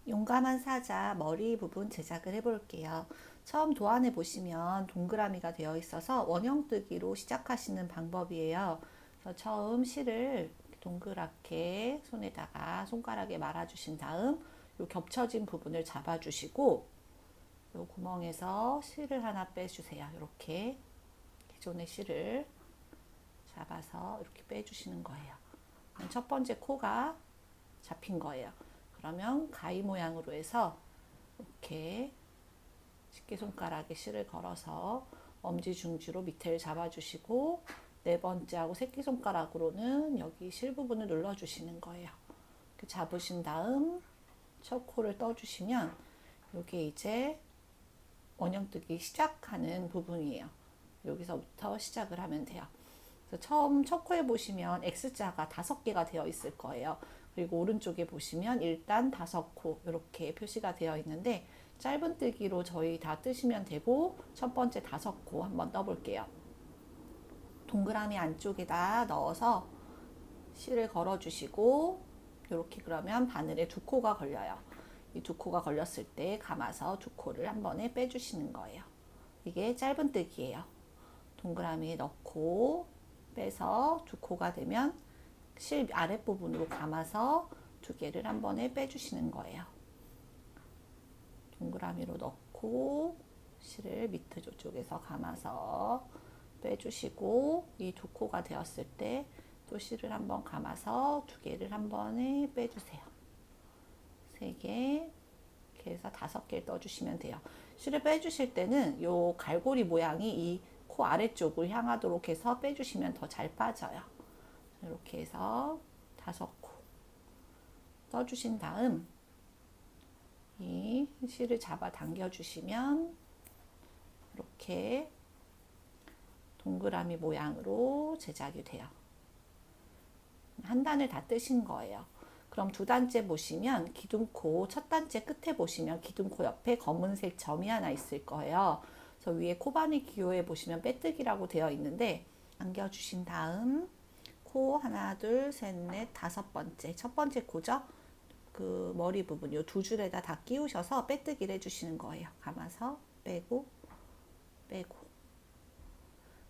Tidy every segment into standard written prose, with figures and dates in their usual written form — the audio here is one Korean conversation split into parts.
용감한 사자 머리 부분 제작을 해볼게요. 처음 도안에 보시면 동그라미가 되어 있어서 원형뜨기로 시작하시는 방법이에요. 그래서 처음 실을 동그랗게 손에다가 손가락에 말아주신 다음 요 겹쳐진 부분을 잡아주시고 요 구멍에서 실을 하나 빼주세요. 이렇게 기존의 실을 잡아서 이렇게 빼주시는 거예요. 첫 번째 코가 잡힌 거예요. 그러면 가위 모양으로 해서 이렇게 새끼손가락에 실을 걸어서 엄지중지로 밑에를 잡아주시고 네 번째하고 새끼손가락으로는 여기 실 부분을 눌러주시는 거예요. 이렇게 잡으신 다음 첫 코를 떠주시면 이게 이제 원형뜨기 시작하는 부분이에요. 여기서부터 시작을 하면 돼요. 그래서 처음 첫 코에 보시면 X자가 5개가 되어 있을 거예요. 그리고 오른쪽에 보시면 일단 5코 이렇게 표시가 되어 있는데 짧은뜨기로 저희 다 뜨시면 되고 첫 번째 5코 한번 떠볼게요. 동그라미 안쪽에다 넣어서 실을 걸어주시고 이렇게 그러면 바늘에 2코가 걸려요. 이 2코가 걸렸을 때 감아서 2코를 한 번에 빼주시는 거예요. 이게 짧은뜨기예요. 동그라미에 넣고 빼서 2코가 되면 실 아랫부분으로 감아서 2개를 한 번에 빼주시는 거예요. 동그라미로 넣고 실을 밑에 쪽에서 감아서 빼주시고 이 2코가 되었을 때 또 실을 한번 감아서 2개를 한 번에 빼주세요. 3개 이렇게 해서 5개를 떠주시면 돼요. 실을 빼주실 때는 요 갈고리 모양이 이 코 아래쪽을 향하도록 해서 빼주시면 더 잘 빠져요. 이렇게 해서 5코 떠주신 다음 이 실을 잡아 당겨 주시면 이렇게 동그라미 모양으로 제작이 돼요. 한 단을 다 뜨신 거예요. 그럼 두 단째 보시면 기둥코 첫 단째 끝에 보시면 기둥코 옆에 검은색 점이 하나 있을 거예요. 그래서 위에 코바늘 기호에 보시면 빼뜨기라고 되어 있는데 안겨주신 다음 코 하나 둘 셋 넷 5번째 첫 번째 코죠. 그 머리 부분 요 2줄에다 다 끼우셔서 빼뜨기를 해주시는 거예요. 감아서 빼고 빼고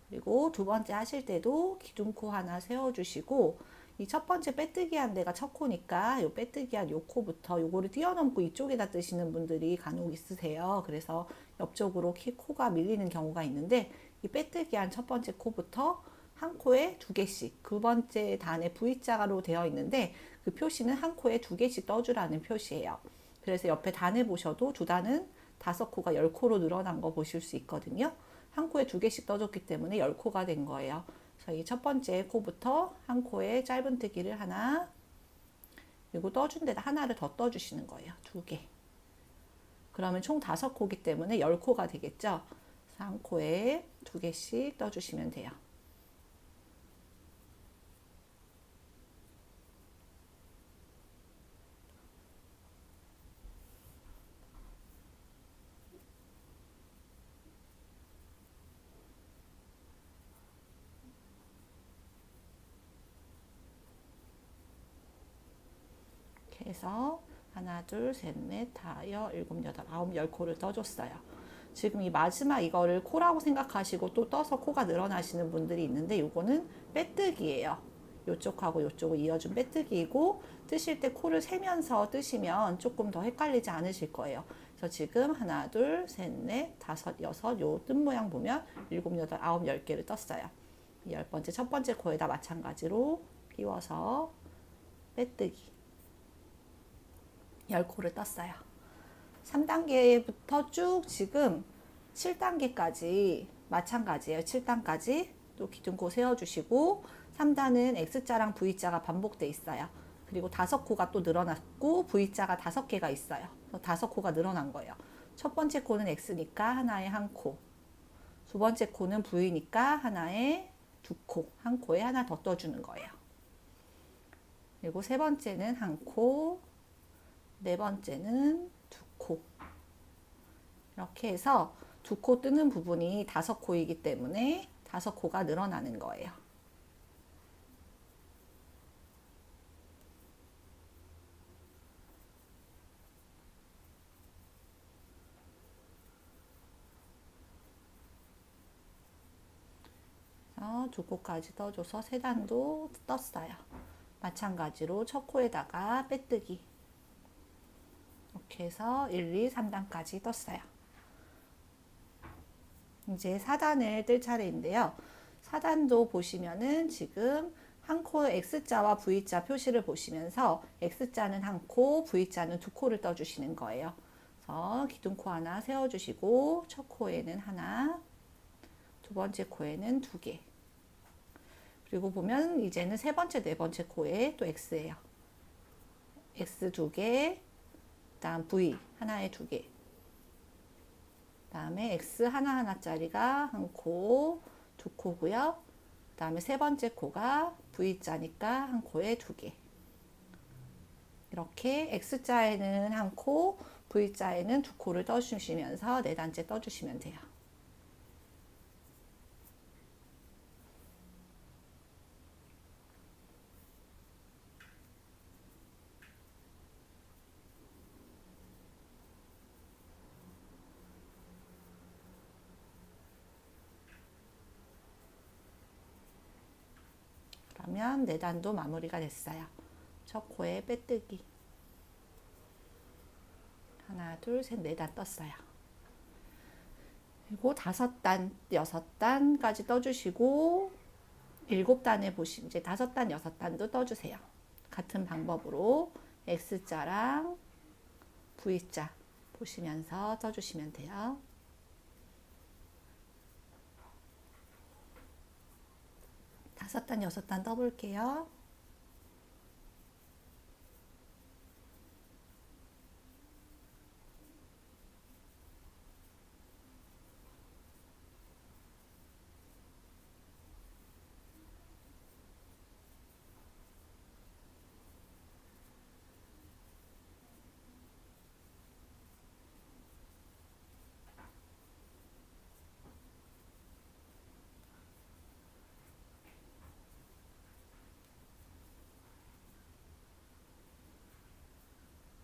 그리고 두 번째 하실 때도 기둥코 하나 세워주시고 이 첫 번째 빼뜨기 한 데가 첫 코니까 요 빼뜨기 한 요 코부터 요거를 뛰어넘고 이쪽에다 뜨시는 분들이 간혹 있으세요. 그래서 옆쪽으로 코가 밀리는 경우가 있는데 이 빼뜨기 한 첫 번째 코부터 한 코에 2개씩 두 번째 단에 V자로 되어 있는데 그 표시는 한 코에 2개씩 떠주라는 표시예요. 그래서 옆에 단에 보셔도 두 단은 5코가 10코로 늘어난 거 보실 수 있거든요. 한 코에 2개씩 떠줬기 때문에 10코가 된 거예요. 그래서 이 첫 번째 코부터 한 코에 짧은뜨기를 하나 그리고 떠준 데다 하나를 더 떠주시는 거예요. 2개. 그러면 총 5코기 때문에 10코가 되겠죠. 그래서 한 코에 2개씩 떠주시면 돼요. 이렇게 해서 하나, 둘, 셋, 넷, 다, 일곱, 여덟, 아홉, 10코를 떠줬어요. 지금 이 마지막 이거를 코라고 생각하시고 또 떠서 코가 늘어나시는 분들이 있는데 요거는 빼뜨기예요. 요쪽하고 요쪽을 이어준 빼뜨기이고 뜨실 때 코를 세면서 뜨시면 조금 더 헷갈리지 않으실 거예요. 그래서 지금 하나, 둘, 셋, 넷, 다섯, 여섯 요 뜬 모양 보면 일곱, 여덟, 아홉, 10개를 떴어요. 10번째 첫 번째 코에다 마찬가지로 끼워서 빼뜨기 10코를 떴어요. 3단계부터 쭉 지금 7단계까지 마찬가지예요. 7단까지 또 기둥코 세워주시고 3단은 X자랑 V자가 반복돼 있어요. 그리고 5코가 또 늘어났고 V자가 5개가 있어요. 5코가 늘어난 거예요. 첫 번째 코는 X니까 하나에 한 코, 두 번째 코는 V니까 하나에 2코, 한 코에 하나 더 떠주는 거예요. 그리고 세 번째는 한 코, 네 번째는 2코. 이렇게 해서 2코 뜨는 부분이 5코이기 때문에 5코가 늘어나는 거예요. 그래서 두 코까지 떠줘서 세 단도 떴어요. 마찬가지로 첫 코에다가 빼뜨기. 이렇게 해서 1, 2, 3단까지 떴어요. 이제 4단을 뜰 차례인데요. 4단도 보시면은 지금 한 코 X자와 V자 표시를 보시면서 X자는 한 코, V자는 두 코를 떠주시는 거예요. 그래서 기둥코 하나 세워주시고 첫 코에는 하나, 두 번째 코에는 두 개. 그리고 보면 이제는 세 번째, 네 번째 코에 또 X예요. X 두 개, 다음 V 하나에 두 개. 다음에 X 하나하나짜리가 한 코, 두 코고요. 다음에 세 번째 코가 V자니까 한 코에 두 개. 이렇게 X자에는 한 코, V자에는 두 코를 떠주시면서 네 단째 떠주시면 돼요. 그러면 네 단도 마무리가 됐어요. 첫 코에 빼뜨기. 하나, 둘, 셋, 네 단 떴어요. 그리고 다섯 단, 여섯 단까지 떠주시고 일곱 단에 보시면 이제 다섯 단, 여섯 단도 떠주세요. 같은 방법으로 X자랑 V자 보시면서 떠주시면 돼요. 다섯 단, 여섯 단 떠볼게요.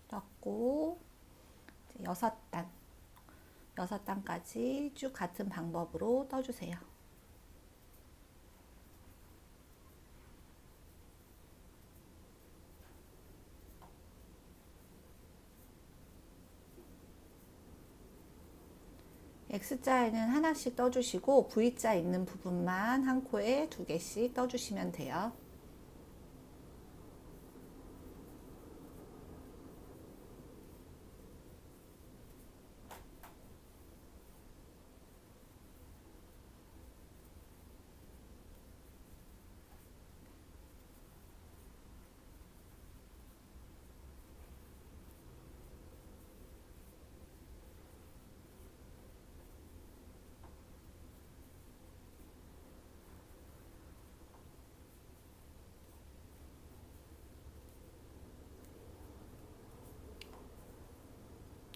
떴고 여섯 단, 여섯 단까지 쭉 같은 방법으로 떠주세요. X자에는 하나씩 떠주시고 V자 있는 부분만 한 코에 두 개씩 떠주시면 돼요.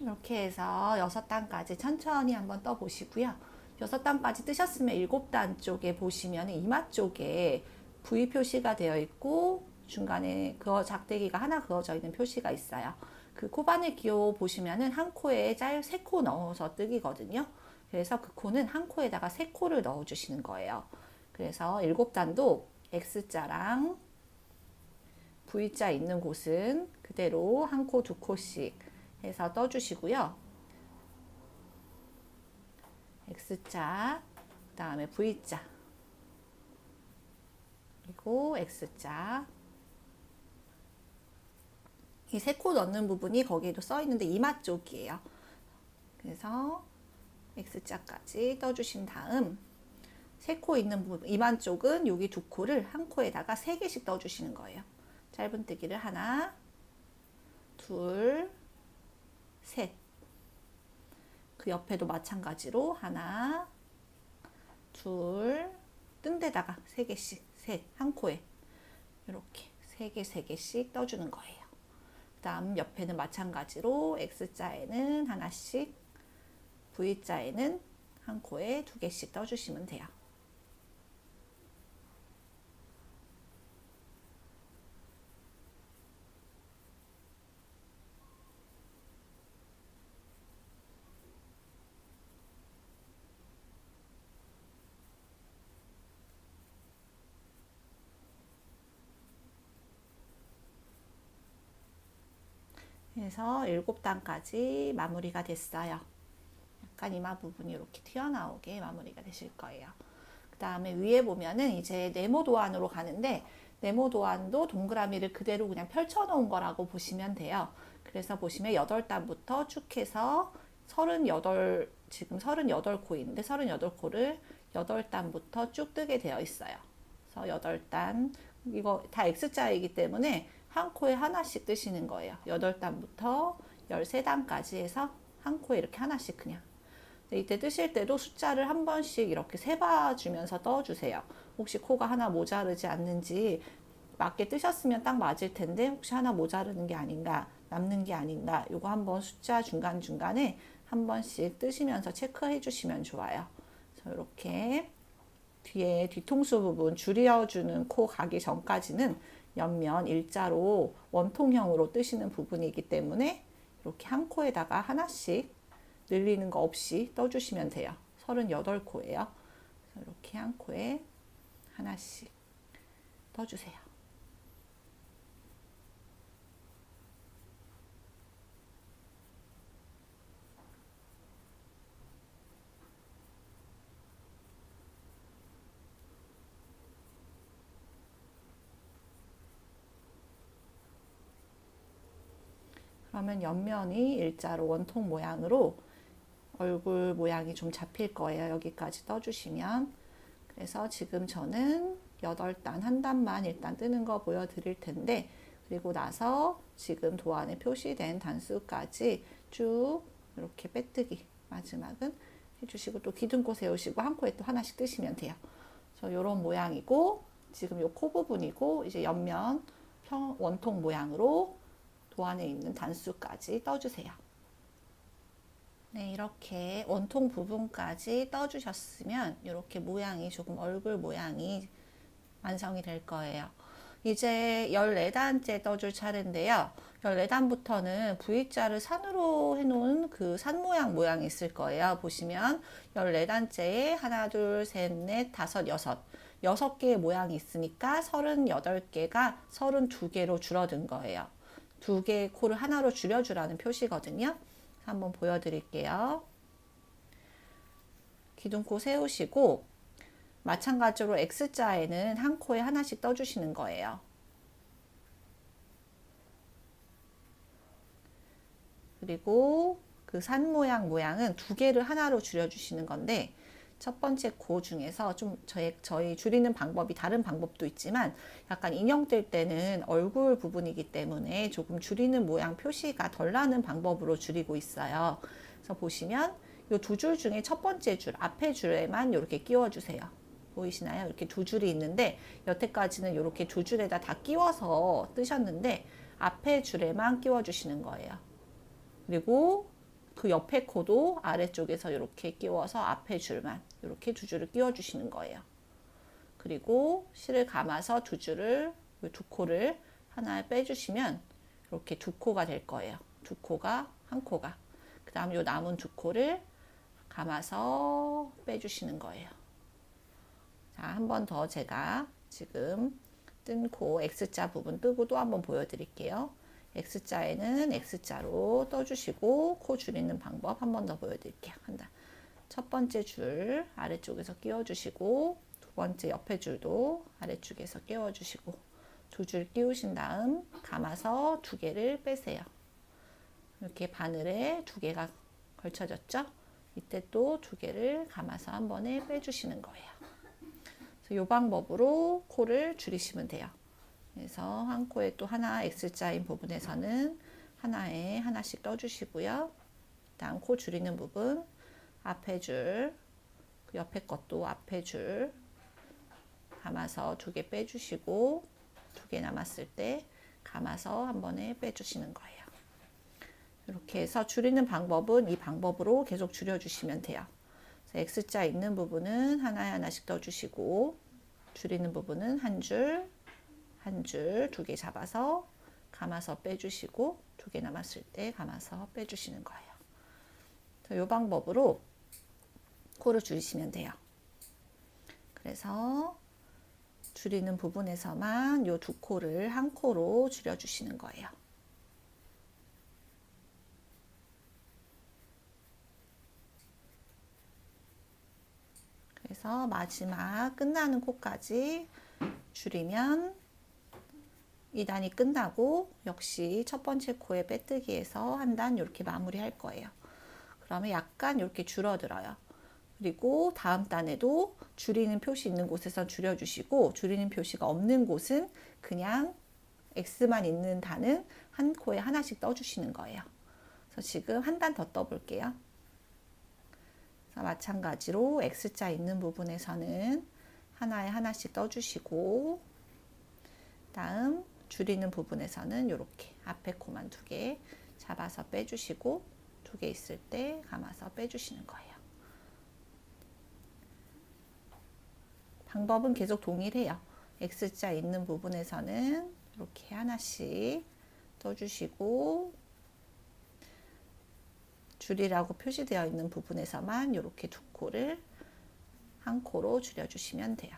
이렇게 해서 여섯 단까지 천천히 한번 떠 보시고요. 여섯 단까지 뜨셨으면 일곱 단 쪽에 보시면 이마 쪽에 V 표시가 되어 있고 중간에 그 작대기가 하나 그어져 있는 표시가 있어요. 그 코바늘 기호 보시면은 한 코에 세 코 넣어서 뜨기거든요. 그래서 그 코는 한 코에다가 세 코를 넣어 주시는 거예요. 그래서 일곱 단도 X자랑 V자 있는 곳은 그대로 한 코, 두 코씩 해서 떠주시고요. X자, 그 다음에 V자, 그리고 X자. 이 세 코 넣는 부분이 거기에도 써 있는데 이마 쪽이에요. 그래서 X자까지 떠주신 다음 세 코 있는 부분, 이마 쪽은 여기 두 코를 한 코에다가 세 개씩 떠주시는 거예요. 짧은뜨기를 하나, 둘, 셋. 그 옆에도 마찬가지로 하나, 둘, 뜬 데다가 세 개씩, 셋, 한 코에 이렇게 세 개, 세 개씩 떠주는 거예요. 그 다음 옆에는 마찬가지로 X자에는 하나씩, V자에는 한 코에 두 개씩 떠주시면 돼요. 해서 7단까지 마무리가 됐어요. 약간 이마 부분이 이렇게 튀어나오게 마무리가 되실 거예요. 그 다음에 위에 보면은 이제 네모 도안으로 가는데, 네모 도안도 동그라미를 그대로 그냥 펼쳐 놓은 거라고 보시면 돼요. 그래서 보시면 8단부터 쭉 해서 38, 지금 38코인데 38코를 8단부터 쭉 뜨게 되어 있어요. 그래서 8단, 이거 다 X자이기 때문에 한 코에 하나씩 뜨시는 거예요. 8단부터 13단까지 해서 한 코에 이렇게 하나씩 그냥. 이때 뜨실 때도 숫자를 한 번씩 이렇게 세봐주면서 떠주세요. 혹시 코가 하나 모자르지 않는지, 맞게 뜨셨으면 딱 맞을 텐데 혹시 하나 모자르는 게 아닌가, 남는 게 아닌가, 요거 한번 숫자 중간중간에 한 번씩 뜨시면서 체크해 주시면 좋아요. 그래서 이렇게 뒤에 뒤통수 부분 줄여주는 코 가기 전까지는 옆면 일자로 원통형으로 뜨시는 부분이기 때문에 이렇게 한 코에다가 하나씩 늘리는 거 없이 떠주시면 돼요. 38코예요. 이렇게 한 코에 하나씩 떠주세요. 그러면 옆면이 일자로 원통 모양으로 얼굴 모양이 좀 잡힐 거예요. 여기까지 떠주시면. 그래서 지금 저는 8단, 한 단만 일단 뜨는 거 보여드릴 텐데, 그리고 나서 지금 도안에 표시된 단수까지 쭉 이렇게 빼뜨기 마지막은 해주시고, 또 기둥코 세우시고 한 코에 또 하나씩 뜨시면 돼요. 그래서 이런 모양이고, 지금 요 코 부분이고, 이제 옆면 원통 모양으로 도안에 있는 단수까지 떠주세요. 네, 이렇게 원통 부분까지 떠주셨으면 이렇게 모양이 조금 얼굴 모양이 완성이 될 거예요. 이제 14단째 떠줄 차례인데요. 14단부터는 V자를 산으로 해놓은 그 산 모양이 있을 거예요. 보시면 14단째에 하나, 둘, 셋, 넷, 다섯, 여섯. 6개의 모양이 있으니까 38개가 32개로 줄어든 거예요. 2개의 코를 하나로 줄여주라는 표시거든요. 한번 보여드릴게요. 기둥코 세우시고 마찬가지로 X자에는 한 코에 하나씩 떠주시는 거예요. 그리고 그 산 모양은 2개를 하나로 줄여주시는 건데, 첫 번째 코 중에서 좀 저희 줄이는 방법이 다른 방법도 있지만 약간 인형 뜰 때는 얼굴 부분이기 때문에 조금 줄이는 모양 표시가 덜 나는 방법으로 줄이고 있어요. 그래서 보시면 이 2줄 중에 첫 번째 줄, 앞에 줄에만 이렇게 끼워주세요. 보이시나요? 이렇게 2줄이 있는데 여태까지는 이렇게 2줄에다 다 끼워서 뜨셨는데 앞에 줄에만 끼워주시는 거예요. 그리고 그 옆에 코도 아래쪽에서 이렇게 끼워서 앞에 줄만 이렇게 2줄을 끼워 주시는 거예요. 그리고 실을 감아서 2줄을, 2코를 하나 빼주시면 이렇게 2코가 될 거예요. 2코가, 한 코가. 그 다음 요 남은 2코를 감아서 빼주시는 거예요. 자, 한 번 더 제가 지금 뜬 코 X자 부분 뜨고 또 한번 보여드릴게요. X자에는 X자로 떠주시고 코 줄이는 방법 한 번 더 보여드릴게요. 한다. 첫 번째 줄 아래쪽에서 끼워주시고, 두 번째 옆에 줄도 아래쪽에서 끼워주시고, 2줄 끼우신 다음 감아서 2개를 빼세요. 이렇게 바늘에 2개가 걸쳐졌죠? 이때 또 2개를 감아서 한 번에 빼주시는 거예요. 그래서 이 방법으로 코를 줄이시면 돼요. 그래서 한 코에 또 하나 X자인 부분에서는 하나에 하나씩 떠주시고요. 다음 코 줄이는 부분 앞에 줄, 그 옆에 것도 앞에 줄 감아서 2개 빼주시고 2개 남았을 때 감아서 한 번에 빼주시는 거예요. 이렇게 해서 줄이는 방법은 이 방법으로 계속 줄여주시면 돼요. X자 있는 부분은 하나에 하나씩 떠주시고 줄이는 부분은 한 줄, 한 줄 2개 잡아서 감아서 빼주시고 2개 남았을 때 감아서 빼주시는 거예요. 이 방법으로 코를 줄이시면 돼요. 그래서 줄이는 부분에서만 이 2코를 한 코로 줄여주시는 거예요. 해서 마지막 끝나는 코까지 줄이면 2단이 끝나고 역시 첫 번째 코의 빼뜨기에서 한 단 이렇게 마무리 할 거예요. 그러면 약간 이렇게 줄어들어요. 그리고 다음 단에도 줄이는 표시 있는 곳에서 줄여주시고 줄이는 표시가 없는 곳은 그냥 X만 있는 단은 한 코에 하나씩 떠주시는 거예요. 그래서 지금 한 단 더 떠볼게요. 마찬가지로 X자 있는 부분에서는 하나에 하나씩 떠주시고 다음 줄이는 부분에서는 이렇게 앞에 코만 2개 잡아서 빼주시고 2개 있을 때 감아서 빼주시는 거예요. 방법은 계속 동일해요. X자 있는 부분에서는 이렇게 하나씩 떠주시고 줄이라고 표시되어 있는 부분에서만 이렇게 2코를 한 코로 줄여주시면 돼요.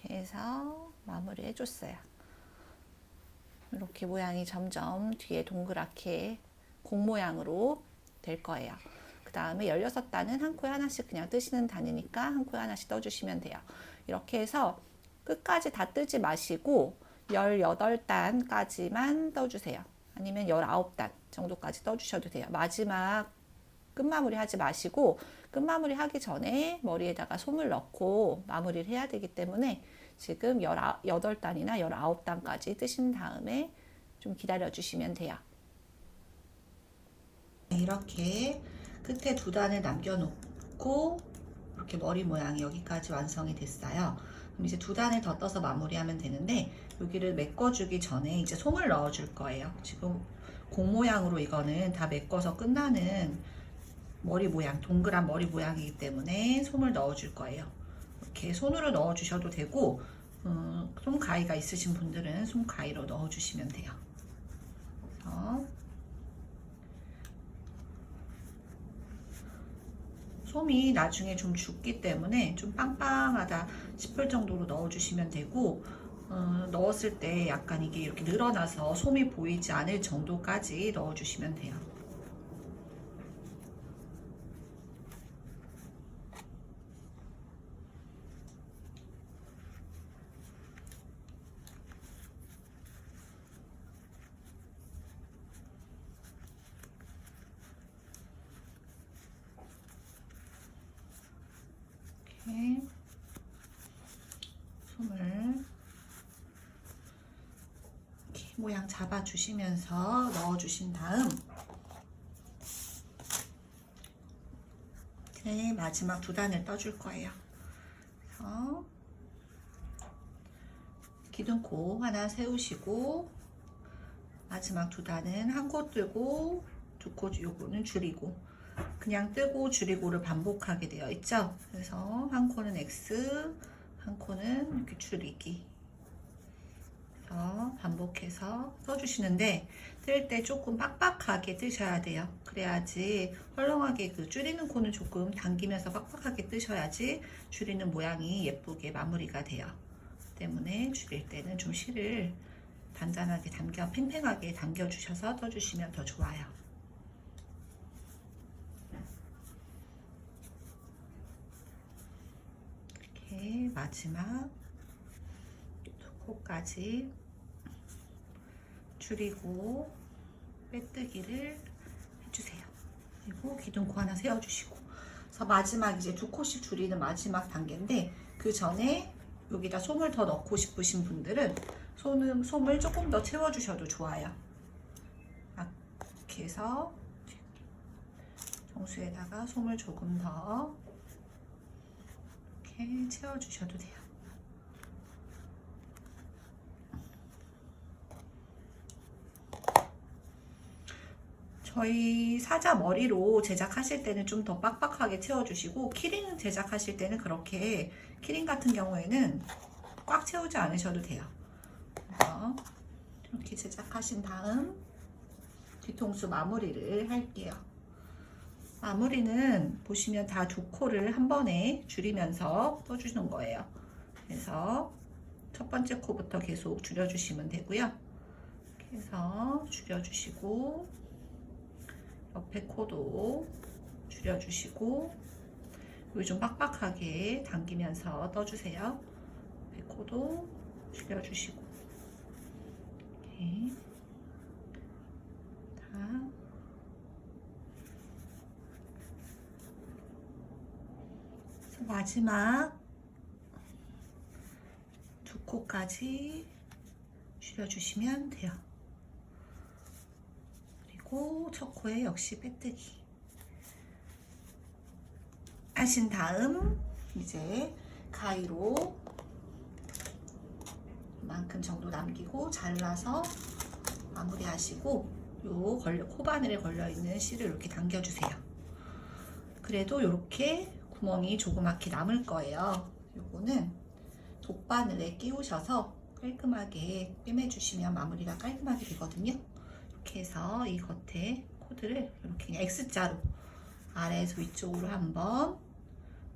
이렇게 해서 마무리 해줬어요. 이렇게 모양이 점점 뒤에 동그랗게 공 모양으로 될 거예요. 그 다음에 16단은 한 코에 하나씩 그냥 뜨시는 단이니까 한 코에 하나씩 떠주시면 돼요. 이렇게 해서 끝까지 다 뜨지 마시고 18단까지만 떠주세요. 아니면 19단 정도까지 떠주셔도 돼요. 마지막 끝마무리 하지 마시고 끝마무리 하기 전에 머리에다가 솜을 넣고 마무리를 해야 되기 때문에 지금 18단이나 19단까지 뜨신 다음에 좀 기다려 주시면 돼요. 이렇게 끝에 2단을 남겨놓고 이렇게 머리 모양이 여기까지 완성이 됐어요. 그럼 이제 2단을 더 떠서 마무리하면 되는데 여기를 메꿔주기 전에 이제 솜을 넣어줄 거예요. 지금 공 모양으로 이거는 다 메꿔서 끝나는 머리 모양, 동그란 머리 모양이기 때문에 솜을 넣어줄 거예요. 이렇게 손으로 넣어주셔도 되고 솜가위가 있으신 분들은 솜가위로 넣어주시면 돼요. 솜이 나중에 좀 죽기 때문에 좀 빵빵하다 싶을 정도로 넣어주시면 되고 넣었을 때 약간 이게 이렇게 늘어나서 솜이 보이지 않을 정도까지 넣어주시면 돼요. 이렇게 솜을 이렇게 모양 잡아주시면서 넣어주신 다음 이제 마지막 2단을 떠줄 거예요. 그래서 기둥코 하나 세우시고 마지막 2단은 한 코 뜨고 2코 요거는 줄이고 그냥 뜨고 줄이고를 반복하게 되어 있죠. 그래서 한 코는 X, 한 코는 이렇게 줄이기. 그래서 반복해서 써주시는데 뜰 때 조금 빡빡하게 뜨셔야 돼요. 그래야지 헐렁하게 그 줄이는 코는 조금 당기면서 빡빡하게 뜨셔야지 줄이는 모양이 예쁘게 마무리가 돼요. 때문에 줄일 때는 좀 실을 단단하게 팽팽하게 당겨주셔서 떠주시면 더 좋아요. 이렇게 마지막 2코까지 줄이고 빼뜨기를 해주세요. 그리고 기둥코 하나 세워주시고 그래서 마지막 이제 2코씩 줄이는 마지막 단계인데 그 전에 여기다 솜을 더 넣고 싶으신 분들은 솜을 조금 더 채워주셔도 좋아요. 이렇게 해서 정수에다가 솜을 조금 더 이렇게 채워주셔도 돼요. 저희 사자 머리로 제작하실 때는 좀 더 빡빡하게 채워주시고, 키링 제작하실 때는 그렇게, 키링 같은 경우에는 꽉 채우지 않으셔도 돼요. 그래서 이렇게 제작하신 다음 뒤통수 마무리를 할게요. 마무리는 보시면 다 두 코를 한 번에 줄이면서 떠주는 거예요. 그래서 첫 번째 코부터 계속 줄여주시면 되고요. 이렇게 해서 줄여주시고, 옆에 코도 줄여주시고, 여기 좀 빡빡하게 당기면서 떠주세요. 옆에 코도 줄여주시고, 이렇게 다 마지막 두 코까지 줄여주시면 돼요. 그리고 첫 코에 역시 빼뜨기 하신 다음 이제 가위로 이만큼 정도 남기고 잘라서 마무리하시고, 요 코바늘에 걸려있는 실을 이렇게 당겨주세요. 그래도 이렇게 구멍이 조그맣게 남을 거예요. 요거는 돗바늘에 끼우셔서 깔끔하게 꿰매주시면 마무리가 깔끔하게 되거든요. 이렇게 해서 이 겉에 코드를 이렇게 그냥 X자로 아래에서 위쪽으로 한번,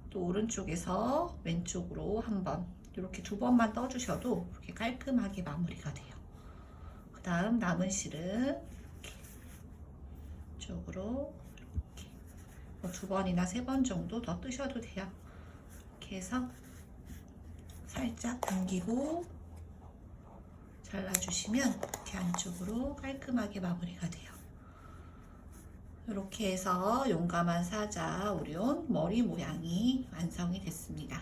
또 오른쪽에서 왼쪽으로 한번, 이렇게 두 번만 떠주셔도 이렇게 깔끔하게 마무리가 돼요. 그 다음 남은 실은 이렇게 이쪽으로 이렇게 두 번이나 세 번 정도 더 뜨셔도 돼요. 이렇게 해서 살짝 당기고 잘라주시면 이렇게 안쪽으로 깔끔하게 마무리가 돼요. 이렇게 해서 용감한 사자 오리온 머리 모양이 완성이 됐습니다.